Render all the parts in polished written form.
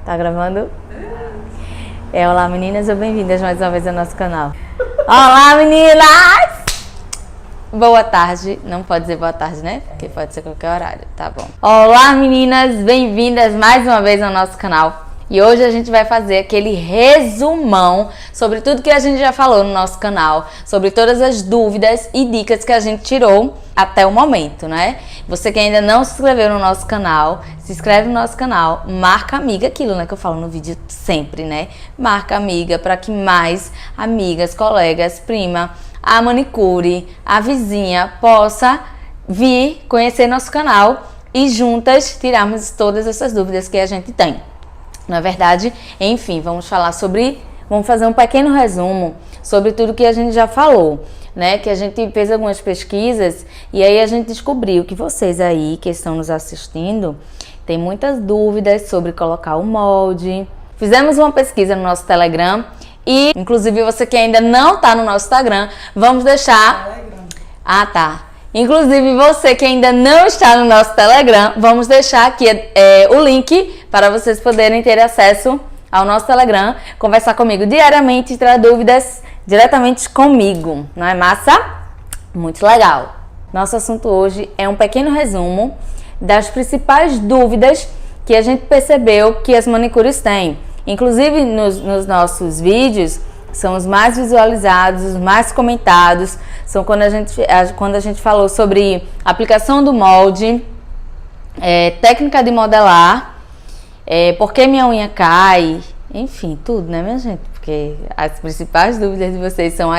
Tá gravando? Olá meninas, bem-vindas mais uma vez ao nosso canal. Olá meninas! Boa tarde, não pode dizer boa tarde, né? Porque pode ser qualquer horário, tá bom. Olá meninas, bem-vindas mais uma vez ao nosso canal. E hoje a gente vai fazer aquele resumão sobre tudo que a gente já falou no nosso canal, sobre todas as dúvidas e dicas que a gente tirou até o momento, né? Você que ainda não se inscreveu no nosso canal, se inscreve no nosso canal, marca amiga, aquilo, né, que eu falo no vídeo sempre, né? Marca amiga para que mais amigas, colegas, prima, a manicure, a vizinha possa vir conhecer nosso canal e juntas tirarmos todas essas dúvidas que a gente tem. Na verdade, enfim, vamos fazer um pequeno resumo sobre tudo que a gente já falou, né? Que a gente fez algumas pesquisas e aí a gente descobriu que vocês aí que estão nos assistindo tem muitas dúvidas sobre colocar o molde. Fizemos uma pesquisa no nosso Telegram e, inclusive, você que ainda não está no nosso Instagram, vamos deixar... Telegram. Ah, tá. Inclusive, você que ainda não está no nosso Telegram, vamos deixar aqui o link para vocês poderem ter acesso ao nosso Telegram, conversar comigo diariamente, tirar dúvidas diretamente comigo. Não é massa? Muito legal. Nosso assunto hoje é um pequeno resumo das principais dúvidas que a gente percebeu que as manicures têm. Inclusive, nos nossos vídeos, são os mais visualizados, os mais comentados, são quando a gente falou sobre aplicação do molde, técnica de modelar, por que minha unha cai, enfim, tudo, né, minha gente? Porque as principais dúvidas de vocês são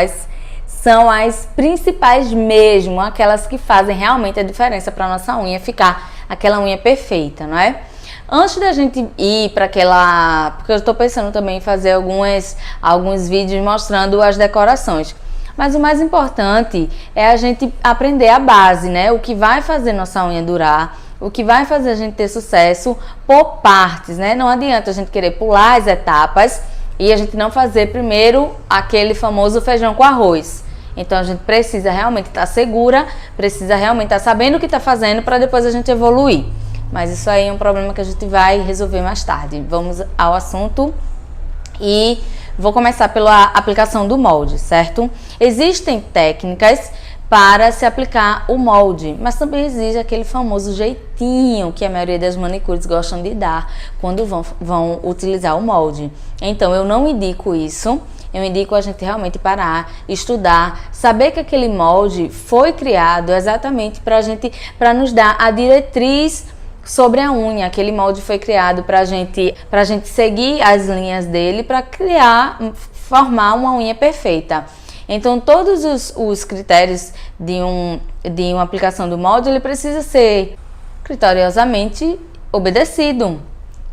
as principais mesmo, aquelas que fazem realmente a diferença para nossa unha ficar aquela unha perfeita, não é? Antes da gente ir para aquela... Porque eu estou pensando também em fazer alguns vídeos mostrando as decorações. Mas o mais importante é a gente aprender a base, né? O que vai fazer nossa unha durar, o que vai fazer a gente ter sucesso por partes, né? Não adianta a gente querer pular as etapas e a gente não fazer primeiro aquele famoso feijão com arroz. Então a gente precisa realmente estar segura, precisa realmente estar sabendo o que está fazendo para depois a gente evoluir. Mas isso aí é um problema que a gente vai resolver mais tarde. Vamos ao assunto e vou começar pela aplicação do molde, certo? Existem técnicas para se aplicar o molde, mas também existe aquele famoso jeitinho que a maioria das manicures gostam de dar quando vão utilizar o molde. Então eu não indico isso. Eu indico a gente realmente parar, estudar, saber que aquele molde foi criado exatamente para nos dar a diretriz sobre a unha. Aquele molde foi criado pra gente seguir as linhas dele para formar uma unha perfeita. Então todos os critérios de uma aplicação do molde, ele precisa ser criteriosamente obedecido,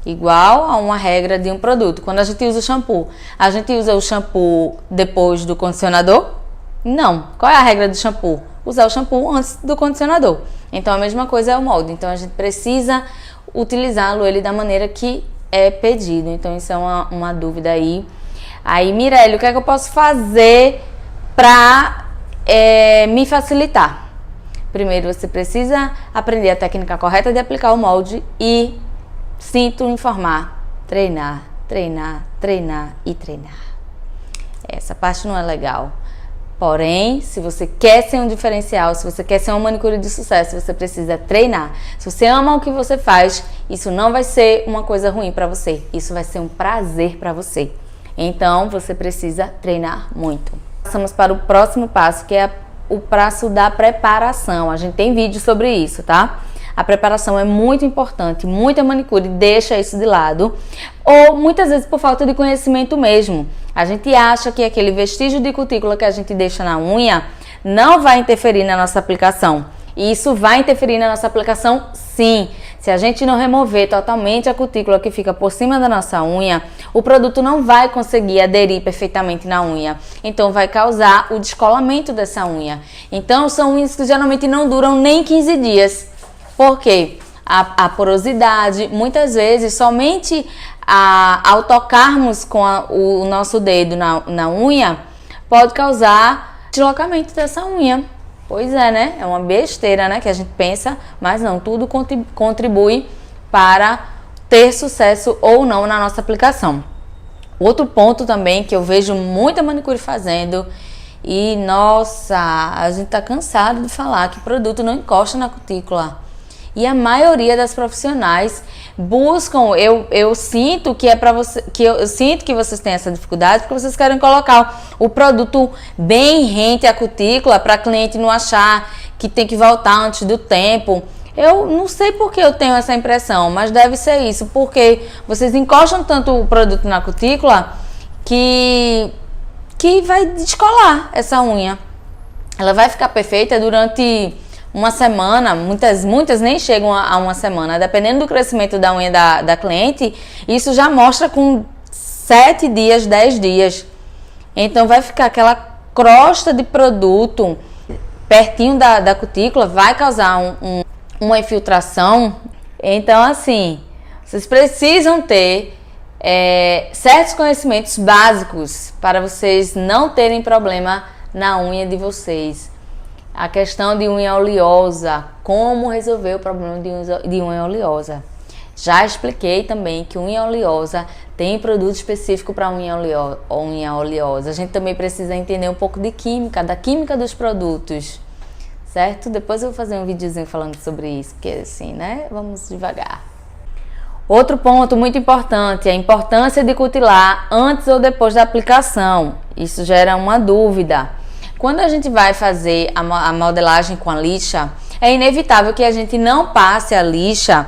igual a uma regra de um produto. Quando a gente usa o shampoo, a gente usa o shampoo depois do condicionador? Não. Qual é a regra do shampoo? Usar o shampoo antes do condicionador. Então a mesma coisa é o molde. Então a gente precisa utilizá-lo ele da maneira que é pedido. Então isso é uma dúvida aí. Aí, Mirelle, o que é que eu posso fazer para me facilitar? Primeiro você precisa aprender a técnica correta de aplicar o molde e, sinto informar, treinar, treinar, treinar e treinar. Essa parte não é legal. Porém, se você quer ser um diferencial, se você quer ser uma manicure de sucesso, você precisa treinar. Se você ama o que você faz, isso não vai ser uma coisa ruim para você. Isso vai ser um prazer para você. Então, você precisa treinar muito. Passamos para o próximo passo, que é o passo da preparação. A gente tem vídeo sobre isso, tá? A preparação é muito importante, muita manicure deixa isso de lado, ou muitas vezes por falta de conhecimento mesmo. A gente acha que aquele vestígio de cutícula que a gente deixa na unha não vai interferir na nossa aplicação. E isso vai interferir na nossa aplicação, sim. Se a gente não remover totalmente a cutícula que fica por cima da nossa unha, o produto não vai conseguir aderir perfeitamente na unha. Então vai causar o descolamento dessa unha. Então são unhas que geralmente não duram nem 15 dias. Por quê? A porosidade, muitas vezes, somente ao tocarmos com o nosso dedo na unha, pode causar deslocamento dessa unha. Pois é, né? É uma besteira, né? Que a gente pensa, mas não, tudo contribui para ter sucesso ou não na nossa aplicação. Outro ponto também que eu vejo muita manicure fazendo, e nossa, a gente tá cansado de falar que produto não encosta na cutícula. E a maioria das profissionais buscam, eu sinto que é para você, eu sinto que vocês têm essa dificuldade porque vocês querem colocar o produto bem rente à cutícula para a cliente não achar que tem que voltar antes do tempo. Eu não sei por que eu tenho essa impressão, mas deve ser isso, porque vocês encostam tanto o produto na cutícula que vai descolar essa unha. Ela vai ficar perfeita durante uma semana, muitas nem chegam a uma semana, dependendo do crescimento da unha da cliente, isso já mostra com 7 dias, 10 dias. Então vai ficar aquela crosta de produto pertinho da cutícula, vai causar uma infiltração. Então assim, vocês precisam ter certos conhecimentos básicos para vocês não terem problema na unha de vocês. A questão de unha oleosa, como resolver o problema de unha oleosa. Já expliquei também que unha oleosa tem produto específico para unha oleosa. A gente também precisa entender um pouco de química, da química dos produtos, certo? Depois eu vou fazer um videozinho falando sobre isso, porque assim, né? Vamos devagar. Outro ponto muito importante é a importância de cutilar antes ou depois da aplicação. Isso gera uma dúvida. Quando a gente vai fazer a modelagem com a lixa, é inevitável que a gente não passe a lixa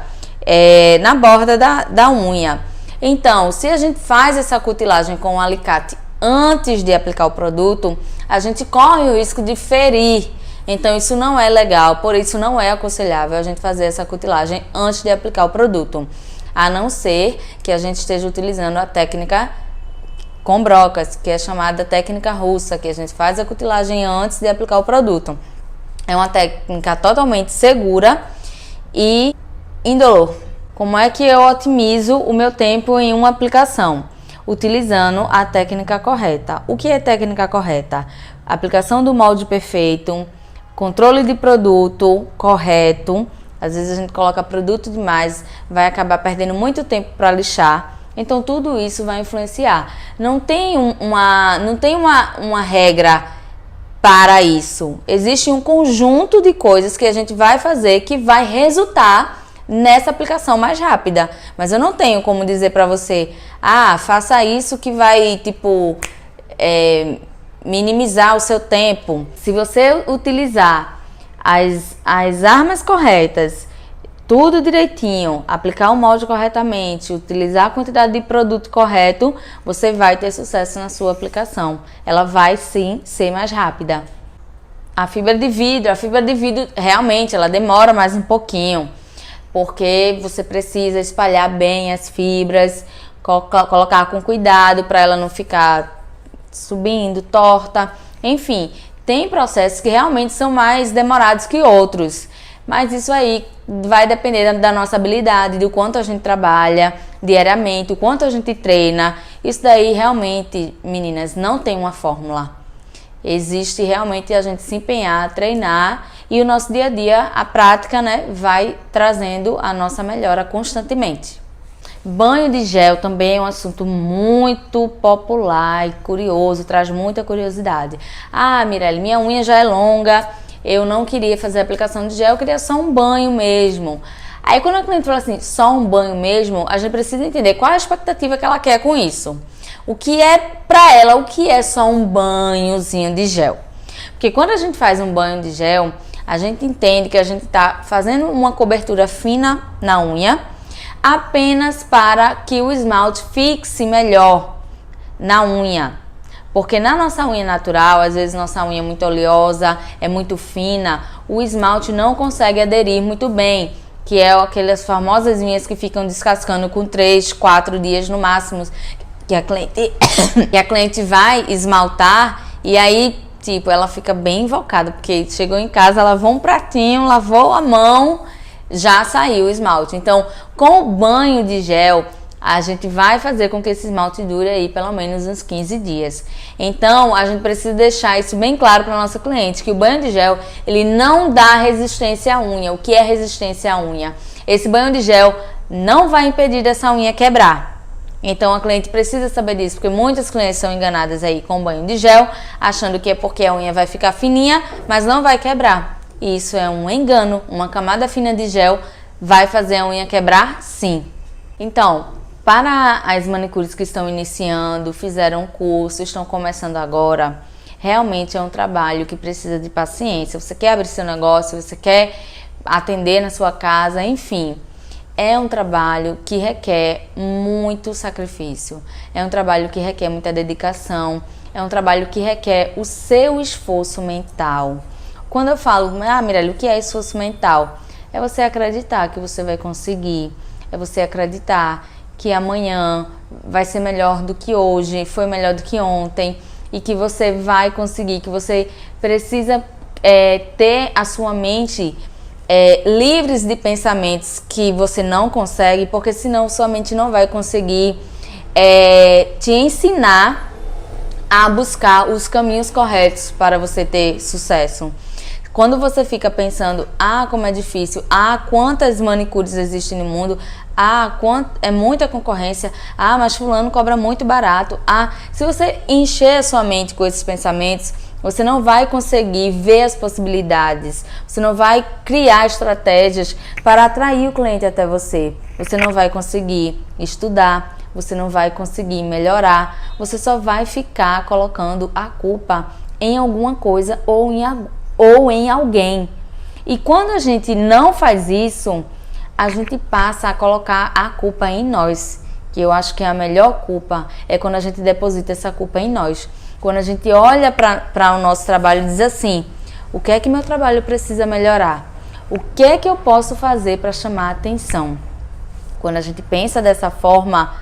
na borda da unha. Então, se a gente faz essa cutilagem com o alicate antes de aplicar o produto, a gente corre o risco de ferir. Então, isso não é legal, por isso não é aconselhável a gente fazer essa cutilagem antes de aplicar o produto. A não ser que a gente esteja utilizando a técnica com brocas, que é chamada técnica russa, que a gente faz a cutilagem antes de aplicar o produto. É uma técnica totalmente segura e indolor. Como é que eu otimizo o meu tempo em uma aplicação? Utilizando a técnica correta. O que é técnica correta? Aplicação do molde perfeito, controle de produto correto. Às vezes a gente coloca produto demais, vai acabar perdendo muito tempo para lixar. Então tudo isso vai influenciar. Não tem uma regra para isso. Existe um conjunto de coisas que a gente vai fazer que vai resultar nessa aplicação mais rápida. Mas eu não tenho como dizer para você, faça isso que vai, minimizar o seu tempo. Se você utilizar as armas corretas, tudo direitinho, aplicar o molde corretamente, utilizar a quantidade de produto correto, você vai ter sucesso na sua aplicação. Ela vai sim ser mais rápida. A fibra de vidro realmente ela demora mais um pouquinho, porque você precisa espalhar bem as fibras, colocar com cuidado para ela não ficar subindo, torta. Enfim, tem processos que realmente são mais demorados que outros. Mas isso aí vai depender da nossa habilidade, do quanto a gente trabalha diariamente, o quanto a gente treina. Isso daí realmente, meninas, não tem uma fórmula. Existe realmente a gente se empenhar, treinar e o nosso dia a dia, a prática, né, vai trazendo a nossa melhora constantemente. Banho de gel também é um assunto muito popular e curioso, traz muita curiosidade. Mirelle, minha unha já é longa, eu não queria fazer a aplicação de gel, eu queria só um banho mesmo. Aí quando a cliente fala assim, só um banho mesmo, a gente precisa entender qual é a expectativa que ela quer com isso. O que é pra ela, o que é só um banhozinho de gel. Porque quando a gente faz um banho de gel, a gente entende que a gente tá fazendo uma cobertura fina na unha, apenas para que o esmalte fixe melhor na unha. Porque na nossa unha natural, às vezes nossa unha é muito oleosa, é muito fina, o esmalte não consegue aderir muito bem, que é aquelas famosas unhas que ficam descascando com 3, 4 dias no máximo, que a cliente vai esmaltar e aí, ela fica bem invocada, porque chegou em casa, lavou um pratinho, lavou a mão, já saiu o esmalte. Então, com o banho de gel, a gente vai fazer com que esse esmalte dure aí pelo menos uns 15 dias. Então, a gente precisa deixar isso bem claro para a nossa cliente, que o banho de gel, ele não dá resistência à unha. O que é resistência à unha? Esse banho de gel não vai impedir dessa unha quebrar. Então a cliente precisa saber disso, porque muitas clientes são enganadas aí com banho de gel, achando que é porque a unha vai ficar fininha, mas não vai quebrar. E isso é um engano. Uma camada fina de gel vai fazer a unha quebrar? Sim. Então, para as manicures que estão iniciando, fizeram curso, estão começando agora, realmente é um trabalho que precisa de paciência. Você quer abrir seu negócio, você quer atender na sua casa, enfim. É um trabalho que requer muito sacrifício. É um trabalho que requer muita dedicação. É um trabalho que requer o seu esforço mental. Quando eu falo, Mirelle, o que é esforço mental? É você acreditar que você vai conseguir. É você acreditar que amanhã vai ser melhor do que hoje, foi melhor do que ontem. E que você vai conseguir, que você precisa ter a sua mente livres de pensamentos que você não consegue, porque senão sua mente não vai conseguir te ensinar a buscar os caminhos corretos para você ter sucesso. Quando você fica pensando, como é difícil, quantas manicures existem no mundo, é muita concorrência, mas fulano cobra muito barato, se você encher a sua mente com esses pensamentos, você não vai conseguir ver as possibilidades, você não vai criar estratégias para atrair o cliente até você, você não vai conseguir estudar, você não vai conseguir melhorar, você só vai ficar colocando a culpa em alguma coisa ou em alguém. E quando a gente não faz isso, a gente passa a colocar a culpa em nós, que eu acho que a melhor culpa é quando a gente deposita essa culpa em nós. Quando a gente olha para o nosso trabalho e diz assim, o que é que meu trabalho precisa melhorar? O que é que eu posso fazer para chamar a atenção? Quando a gente pensa dessa forma,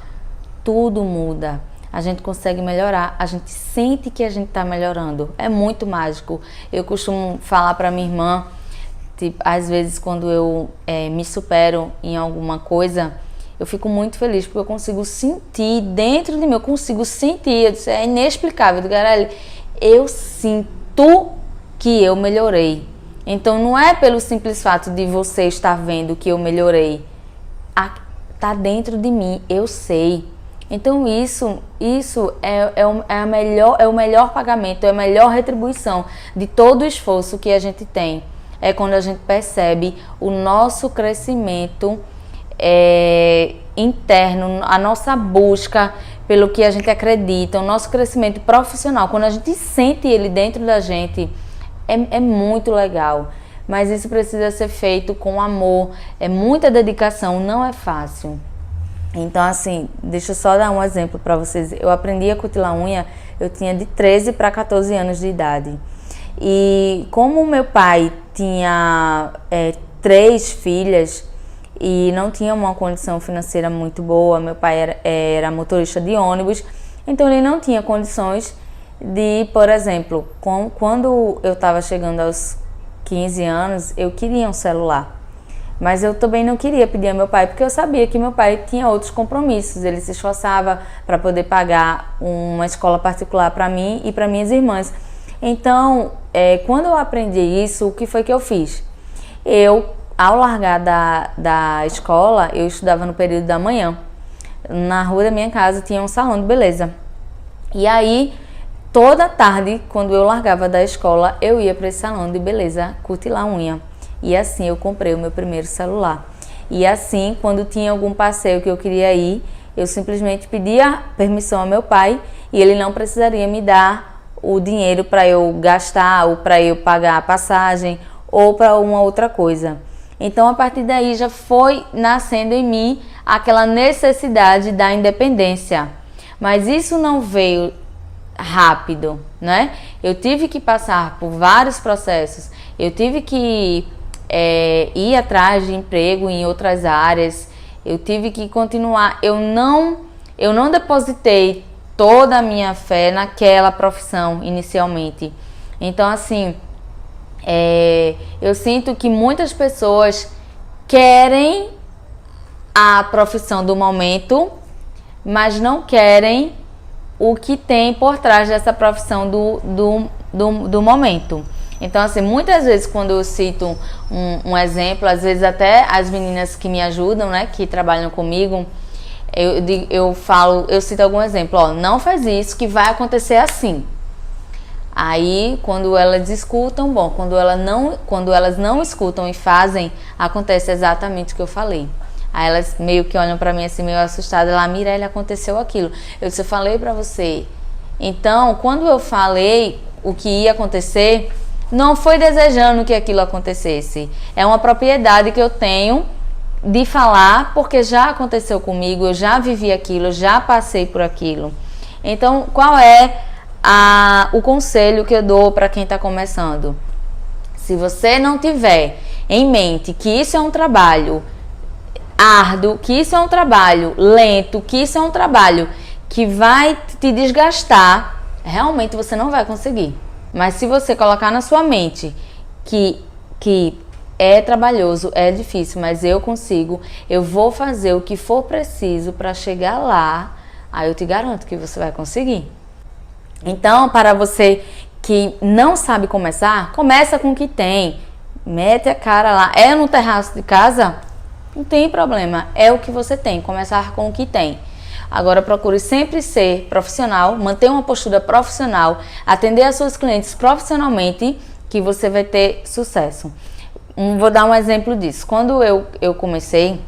tudo muda. A gente consegue melhorar, a gente sente que a gente está melhorando. É muito mágico. Eu costumo falar para minha irmã, às vezes quando eu me supero em alguma coisa, eu fico muito feliz porque eu consigo sentir dentro de mim, é inexplicável. Mirelle, eu sinto que eu melhorei. Então não é pelo simples fato de você estar vendo que eu melhorei. Tá dentro de mim, eu sei. Então isso é o melhor pagamento, é a melhor retribuição de todo o esforço que a gente tem. É quando a gente percebe o nosso crescimento interno, a nossa busca pelo que a gente acredita, o nosso crescimento profissional. Quando a gente sente ele dentro da gente, é muito legal. Mas isso precisa ser feito com amor, é muita dedicação, não é fácil. Então, assim, deixa eu só dar um exemplo para vocês. Eu aprendi a cutilar unha, eu tinha de 13 para 14 anos de idade. E como meu pai tinha 3 filhas e não tinha uma condição financeira muito boa, meu pai era motorista de ônibus, então ele não tinha condições de, por exemplo, quando eu estava chegando aos 15 anos, eu queria um celular. Mas eu também não queria pedir a meu pai, porque eu sabia que meu pai tinha outros compromissos. Ele se esforçava para poder pagar uma escola particular para mim e para minhas irmãs. Então, quando eu aprendi isso, o que foi que eu fiz? Ao largar da escola, eu estudava no período da manhã. Na rua da minha casa tinha um salão de beleza. E aí, toda tarde, quando eu largava da escola, eu ia para esse salão de beleza cutilar unha. E assim eu comprei o meu primeiro celular. E assim, quando tinha algum passeio que eu queria ir, eu simplesmente pedia permissão ao meu pai e ele não precisaria me dar o dinheiro para eu gastar ou para eu pagar a passagem ou para uma outra coisa. Então, a partir daí já foi nascendo em mim aquela necessidade da independência. Mas isso não veio rápido, né? Eu tive que passar por vários processos. Eu tive que ir atrás de emprego em outras áreas, eu tive que continuar, eu não depositei toda a minha fé naquela profissão inicialmente. Então, assim, eu sinto que muitas pessoas querem a profissão do momento, mas não querem o que tem por trás dessa profissão do momento. Então, assim, muitas vezes quando eu cito um exemplo, às vezes até as meninas que me ajudam, né, que trabalham comigo, eu cito algum exemplo, ó, não faz isso que vai acontecer assim. Aí, quando elas escutam, bom, quando elas não escutam e fazem, acontece exatamente o que eu falei. Aí elas meio que olham pra mim assim, meio assustadas, lá, Mirelle, aconteceu aquilo. Eu disse, eu falei pra você. Então, quando eu falei o que ia acontecer, não foi desejando que aquilo acontecesse. É uma propriedade que eu tenho de falar, porque já aconteceu comigo, eu já vivi aquilo, eu já passei por aquilo. Então, qual é o conselho que eu dou para quem está começando? Se você não tiver em mente que isso é um trabalho árduo, que isso é um trabalho lento, que isso é um trabalho que vai te desgastar, realmente você não vai conseguir. Mas se você colocar na sua mente que é trabalhoso, é difícil, mas eu consigo, eu vou fazer o que for preciso para chegar lá, aí eu te garanto que você vai conseguir. Então, para você que não sabe começar, começa com o que tem. Mete a cara lá. É no terraço de casa? Não tem problema. É o que você tem. Começar com o que tem. Agora, procure sempre ser profissional, manter uma postura profissional, atender as suas clientes profissionalmente, que você vai ter sucesso. Vou dar um exemplo disso. Quando eu comecei,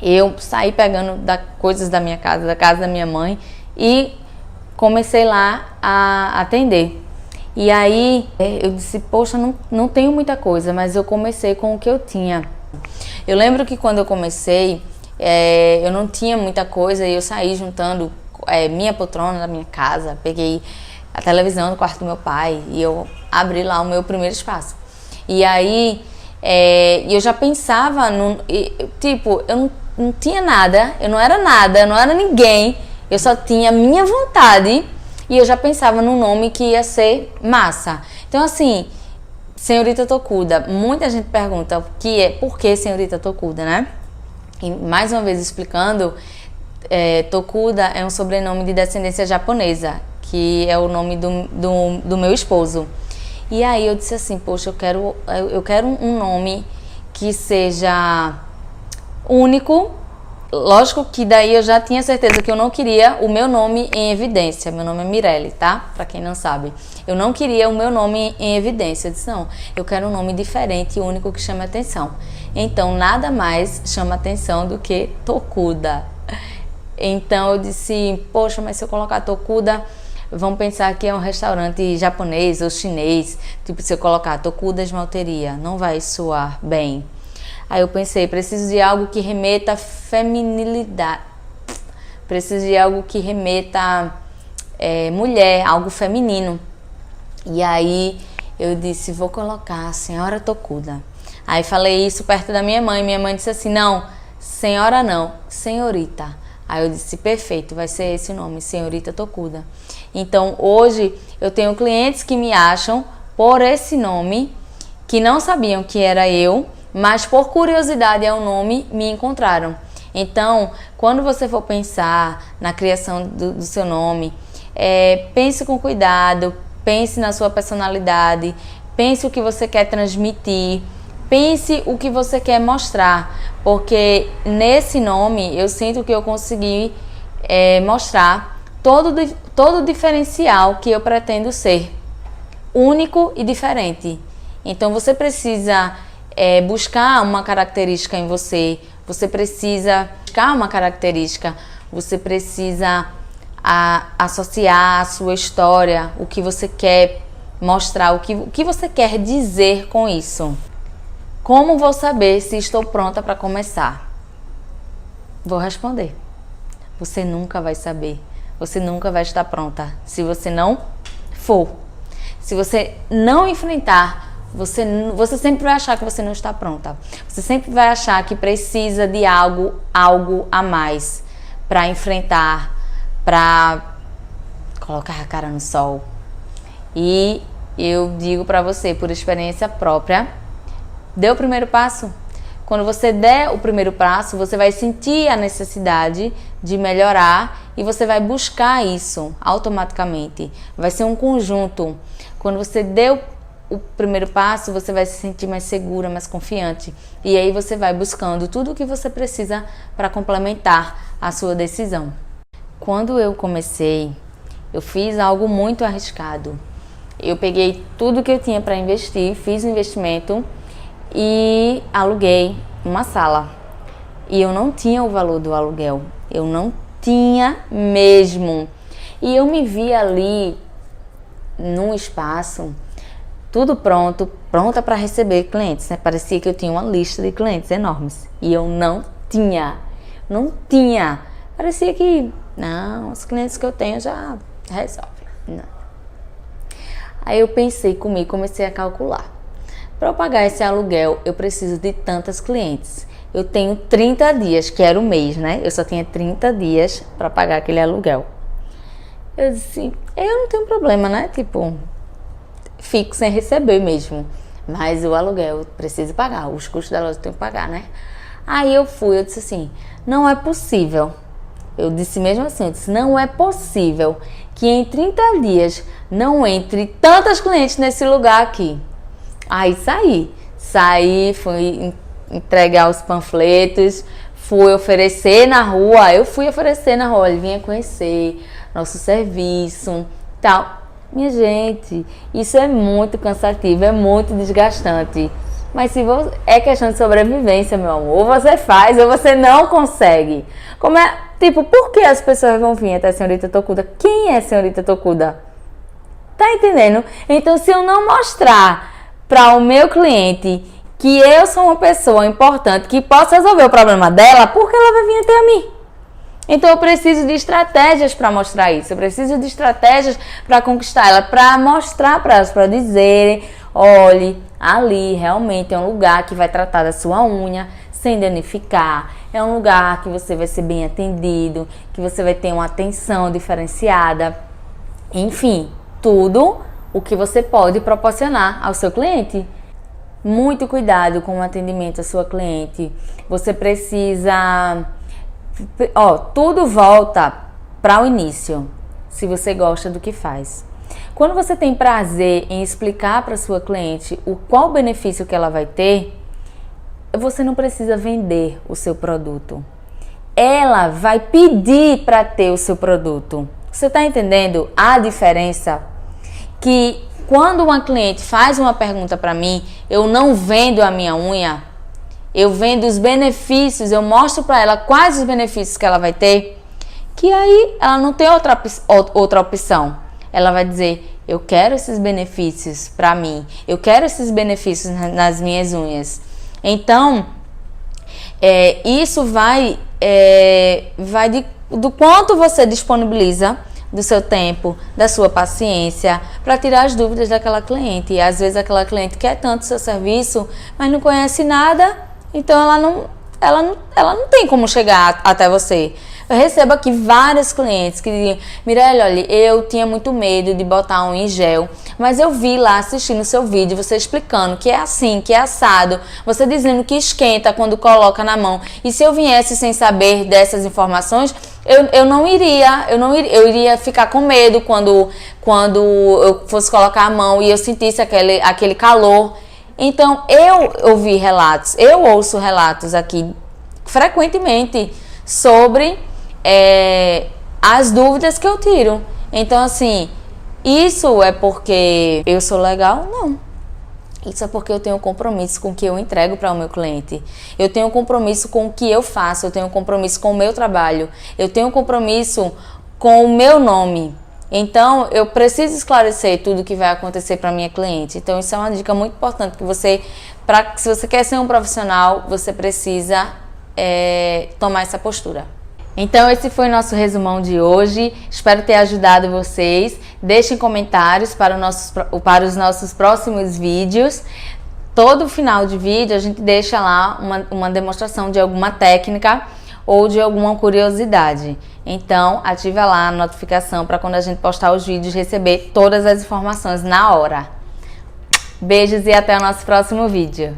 eu saí pegando coisas da minha casa, da casa da minha mãe, e comecei lá a atender. E aí eu disse, poxa, não tenho muita coisa, mas eu comecei com o que eu tinha. Eu lembro que quando eu comecei, eu não tinha muita coisa e eu saí juntando minha poltrona da minha casa, peguei a televisão do quarto do meu pai e eu abri lá o meu primeiro espaço. E aí eu já pensava, eu não tinha nada, eu não era nada, eu não era ninguém, eu só tinha minha vontade e eu já pensava num nome que ia ser massa. Então assim, Senhorita Tocuda, muita gente pergunta por que Senhorita Tocuda, né? E mais uma vez explicando, Tokuda é um sobrenome de descendência japonesa, que é o nome do meu esposo. E aí eu disse assim, poxa, eu quero um nome que seja único. Lógico que daí eu já tinha certeza que eu não queria o meu nome em evidência. Meu nome é Mirelle, tá? Pra quem não sabe. Eu não queria o meu nome em evidência. Eu disse, não, eu quero um nome diferente e único que chame atenção. Então, nada mais chama atenção do que Tokuda. Então, eu disse, poxa, mas se eu colocar Tokuda, vão pensar que é um restaurante japonês ou chinês. Tipo, se eu colocar Tokuda Esmalteria, não vai soar bem. Aí eu pensei, preciso de algo que remeta a feminilidade. Preciso de algo que remeta mulher, algo feminino. E aí eu disse, vou colocar a Senhora Tokuda. Aí falei isso perto da minha mãe. Minha mãe disse assim, não, senhora não, senhorita. Aí eu disse, perfeito, vai ser esse o nome, Senhorita Tokuda. Então hoje eu tenho clientes que me acham por esse nome, que não sabiam que era eu, mas por curiosidade ao nome me encontraram. Então, quando você for pensar na criação do seu nome, pense com cuidado, pense na sua personalidade, pense o que você quer transmitir, pense o que você quer mostrar, porque nesse nome eu sinto que eu consegui mostrar todo o diferencial que eu pretendo ser, único e diferente. Então você precisa buscar uma característica em você, você precisa buscar uma característica, você precisa associar a sua história, o que você quer mostrar, o que você quer dizer com isso. Como vou saber se estou pronta para começar? Vou responder. Você nunca vai saber, você nunca vai estar pronta se você não for. Se você não enfrentar, você sempre vai achar que você não está pronta. Você sempre vai achar que precisa de algo a mais para enfrentar, para colocar a cara no sol. E eu digo para você, por experiência própria, dê o primeiro passo. Quando você der o primeiro passo, você vai sentir a necessidade de melhorar e você vai buscar isso automaticamente. Vai ser um conjunto. Quando você der o primeiro passo, você vai se sentir mais segura, mais confiante. E aí você vai buscando tudo o que você precisa para complementar a sua decisão. Quando eu comecei, eu fiz algo muito arriscado. Eu peguei tudo que eu tinha para investir, fiz um investimento e aluguei uma sala. E eu não tinha o valor do aluguel. Eu não tinha mesmo. E eu me vi ali num espaço, tudo pronta para receber clientes, né? Parecia que eu tinha uma lista de clientes enormes. E eu não tinha. Parecia que, não, os clientes que eu tenho já resolvem. Não. Aí eu pensei comigo, comecei a calcular. Para eu pagar esse aluguel, eu preciso de tantas clientes. Eu tenho 30 dias, que era o mês, né? Eu só tinha 30 dias para pagar aquele aluguel. Eu disse, eu não tenho problema, né? Tipo, fico sem receber mesmo. Mas o aluguel eu preciso pagar, os custos da loja eu tenho que pagar, né? Aí eu disse assim, não é possível. Eu disse mesmo assim, eu disse, não é possível que em 30 dias não entre tantas clientes nesse lugar aqui. Aí saí, fui entregar os panfletos, fui oferecer na rua, ele vinha conhecer nosso serviço, tal. Minha gente, isso é muito cansativo, é muito desgastante. Mas se você, é questão de sobrevivência, meu amor. Ou você faz ou você não consegue. Como é, tipo, por que as pessoas vão vir até a senhorita Tocuda? Quem é a senhorita Tocuda? Tá entendendo? Então, se eu não mostrar para o meu cliente que eu sou uma pessoa importante, que posso resolver o problema dela, por que ela vai vir até a mim? Então eu preciso de estratégias para mostrar isso, eu preciso de estratégias para conquistar ela, para mostrar para elas, para dizerem, olhe, ali realmente é um lugar que vai tratar da sua unha sem danificar, é um lugar que você vai ser bem atendido, que você vai ter uma atenção diferenciada, enfim, tudo o que você pode proporcionar ao seu cliente. Muito cuidado com o atendimento à sua cliente, você precisa... tudo volta para o início, se você gosta do que faz. Quando você tem prazer em explicar para sua cliente qual benefício que ela vai ter, você não precisa vender o seu produto. Ela vai pedir para ter o seu produto. Você está entendendo a diferença? Que quando uma cliente faz uma pergunta para mim, eu não vendo a minha unha, eu vendo os benefícios, eu mostro para ela quais os benefícios que ela vai ter, que aí ela não tem outra opção. Ela vai dizer, eu quero esses benefícios para mim, eu quero esses benefícios nas minhas unhas. Então, isso vai do quanto você disponibiliza do seu tempo, da sua paciência, para tirar as dúvidas daquela cliente. E às vezes aquela cliente quer tanto o seu serviço, mas não conhece nada, então ela não tem como chegar até você. Eu recebo aqui vários clientes que dizem, Mirelle, olha, eu tinha muito medo de botar um em gel, mas eu vi lá assistindo o seu vídeo, você explicando que é assim, que é assado, você dizendo que esquenta quando coloca na mão. E se eu viesse sem saber dessas informações, eu iria ficar com medo quando eu fosse colocar a mão e eu sentisse aquele calor. Então, eu ouço relatos aqui frequentemente sobre as dúvidas que eu tiro. Então, assim, isso é porque eu sou legal? Não. Isso é porque eu tenho compromisso com o que eu entrego para o meu cliente. Eu tenho compromisso com o que eu faço, eu tenho compromisso com o meu trabalho, eu tenho compromisso com o meu nome. Então, eu preciso esclarecer tudo o que vai acontecer para minha cliente. Então, isso é uma dica muito importante que se você quer ser um profissional, você precisa tomar essa postura. Então, esse foi o nosso resumão de hoje. Espero ter ajudado vocês. Deixem comentários para os nossos próximos vídeos. Todo final de vídeo, a gente deixa lá uma demonstração de alguma técnica ou de alguma curiosidade. Então, ativa lá a notificação para quando a gente postar os vídeos, receber todas as informações na hora. Beijos e até o nosso próximo vídeo.